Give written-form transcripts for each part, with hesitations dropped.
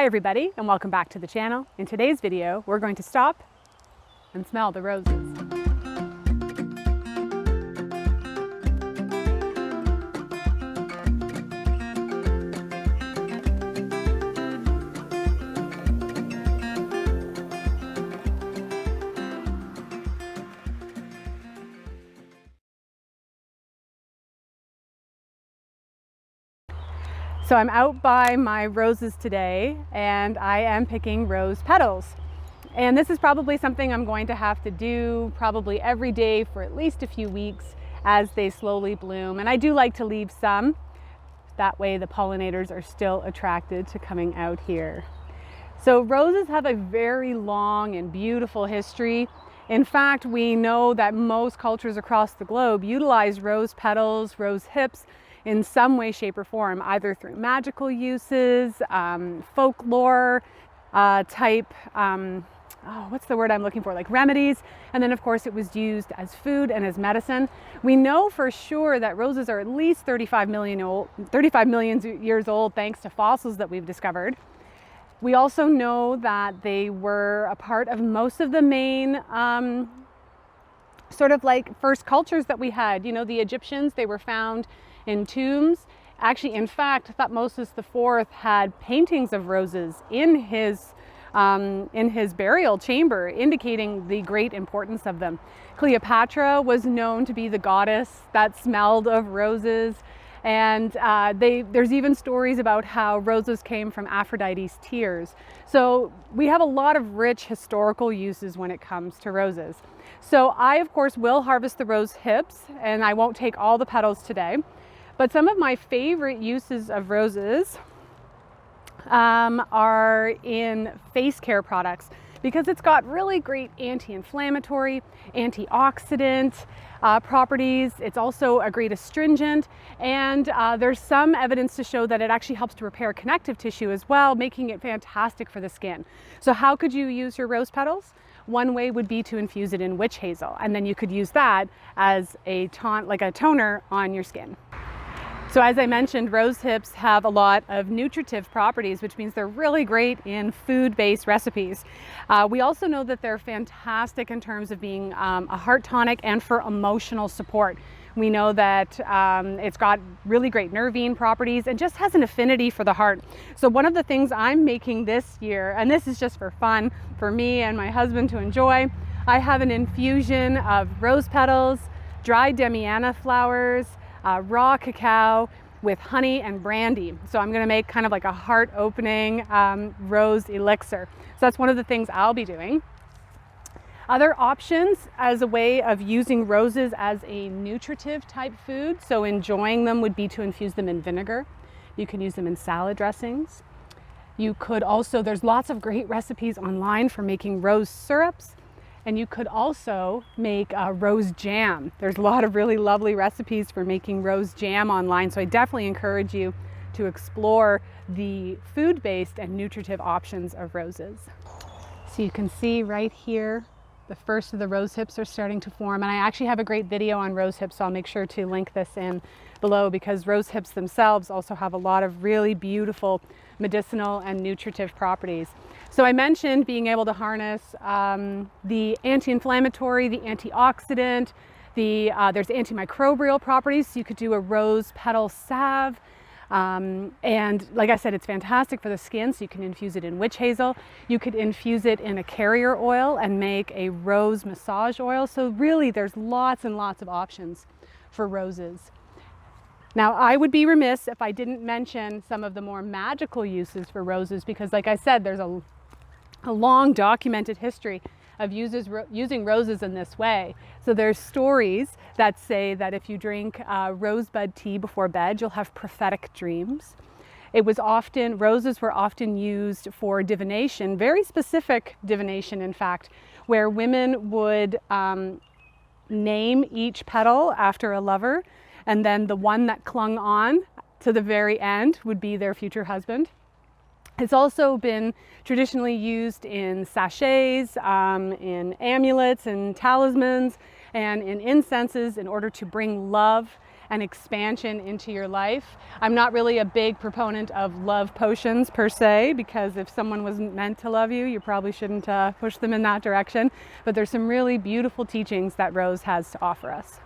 Hi everybody, and welcome back to the channel. In today's video, we're going to stop and smell the roses. So I'm out by my roses today and I am picking rose petals. And this is probably something I'm going to have to do probably every day for at least a few weeks as they slowly bloom. And I do like to leave some. That way the pollinators are still attracted to coming out here. So roses have a very long and beautiful history. In fact, we know that most cultures across the globe utilize rose petals, rose hips, in some way, shape, or form, either through magical uses, folklore type, what's the word I'm looking for, like remedies. And then of course it was used as food and as medicine. We know for sure that roses are at least 35 million years old thanks to fossils that we've discovered. We also know that they were a part of most of the main sort of like first cultures that we had. You know, the Egyptians, they were found in tombs. Actually, in fact, Thutmose IV had paintings of roses in his burial chamber, indicating the great importance of them. Cleopatra was known to be the goddess that smelled of roses, and there's even stories about how roses came from Aphrodite's tears. So we have a lot of rich historical uses when it comes to roses. So I, of course, will harvest the rose hips, and I won't take all the petals today. But some of my favorite uses of roses are in face care products because it's got really great anti-inflammatory, antioxidant properties. It's also a great astringent, and there's some evidence to show that it actually helps to repair connective tissue as well, making it fantastic for the skin. So how could you use your rose petals? One way would be to infuse it in witch hazel, and then you could use that as a toner on your skin. So as I mentioned, rose hips have a lot of nutritive properties, which means they're really great in food-based recipes. We also know that they're fantastic in terms of being a heart tonic and for emotional support. We know that it's got really great nervine properties and just has an affinity for the heart. So one of the things I'm making this year, and this is just for fun for me and my husband to enjoy, I have an infusion of rose petals, dried demiana flowers, raw cacao with honey and brandy. So I'm going to make kind of like a heart-opening rose elixir. So that's one of the things I'll be doing. Other options as a way of using roses as a nutritive type food, so enjoying them, would be to infuse them in vinegar. You can use them in salad dressings. You could also, there's lots of great recipes online for making rose syrups. And you could also make rose jam. There's a lot of really lovely recipes for making rose jam online. So I definitely encourage you to explore the food-based and nutritive options of roses. So you can see right here, the first of the rose hips are starting to form. And I actually have a great video on rose hips, so I'll make sure to link this in below, because rose hips themselves also have a lot of really beautiful medicinal and nutritive properties. So I mentioned being able to harness the anti-inflammatory, the antioxidant, there's antimicrobial properties. So you could do a rose petal salve. And like I said, it's fantastic for the skin, so you can infuse it in witch hazel. You could infuse it in a carrier oil and make a rose massage oil. So really there's lots and lots of options for roses. Now, I would be remiss if I didn't mention some of the more magical uses for roses, because like I said, there's a long documented history of using roses in this way. So there's stories that say that if you drink rosebud tea before bed, you'll have prophetic dreams. Roses were often used for divination, very specific divination in fact, where women would name each petal after a lover, and then the one that clung on to the very end would be their future husband. It's also been traditionally used in sachets, in amulets and talismans, and in incenses in order to bring love and expansion into your life. I'm not really a big proponent of love potions per se, because if someone wasn't meant to love you, you probably shouldn't push them in that direction. But there's some really beautiful teachings that Rose has to offer us.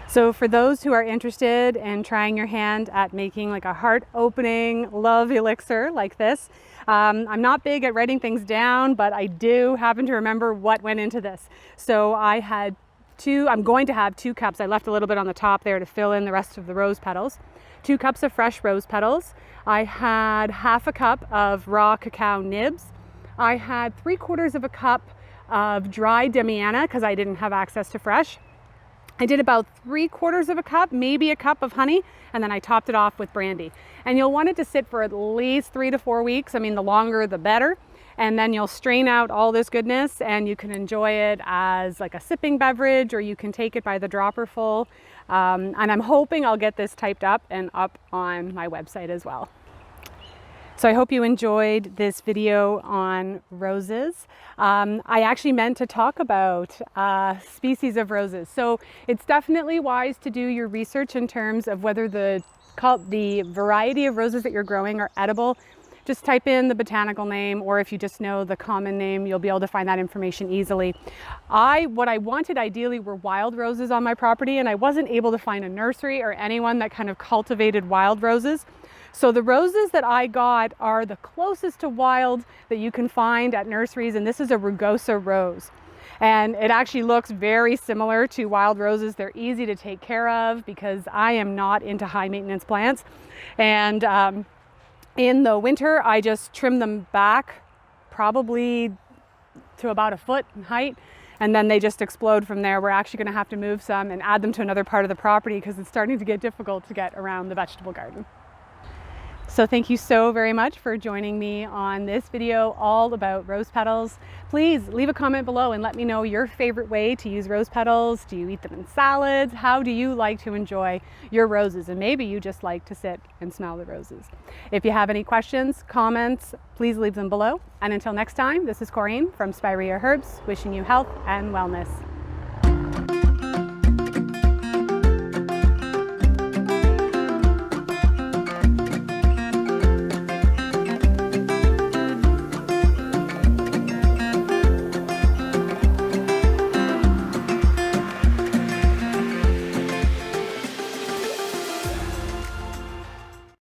So for those who are interested in trying your hand at making like a heart-opening love elixir like this, I'm not big at writing things down, but I do happen to remember what went into this. So I'm going to have 2 cups. I left a little bit on the top there to fill in the rest of the rose petals. 2 cups of fresh rose petals. I had half a cup of raw cacao nibs. I had 3/4 of a cup of dried demiana because I didn't have access to fresh. I did about 3/4 of a cup, maybe a cup of honey, and then I topped it off with brandy. And you'll want it to sit for at least 3 to 4 weeks. I mean, the longer the better. And then you'll strain out all this goodness and you can enjoy it as like a sipping beverage, or you can take it by the dropper full. And I'm hoping I'll get this typed up and up on my website as well. So I hope you enjoyed this video on roses. I actually meant to talk about species of roses. So it's definitely wise to do your research in terms of whether the variety of roses that you're growing are edible. Just type in the botanical name, or if you just know the common name, you'll be able to find that information easily. What I wanted ideally were wild roses on my property, and I wasn't able to find a nursery or anyone that kind of cultivated wild roses. So the roses that I got are the closest to wild that you can find at nurseries, and this is a rugosa rose. And it actually looks very similar to wild roses. They're easy to take care of because I am not into high maintenance plants. And in the winter, I just trim them back probably to about 1 foot in height, and then they just explode from there. We're actually going to have to move some and add them to another part of the property because it's starting to get difficult to get around the vegetable garden. So thank you so very much for joining me on this video all about rose petals. Please leave a comment below and let me know your favorite way to use rose petals. Do you eat them in salads? How do you like to enjoy your roses? And maybe you just like to sit and smell the roses. If you have any questions, comments, please leave them below. And until next time, this is Correne from Spirea Herbs, wishing you health and wellness.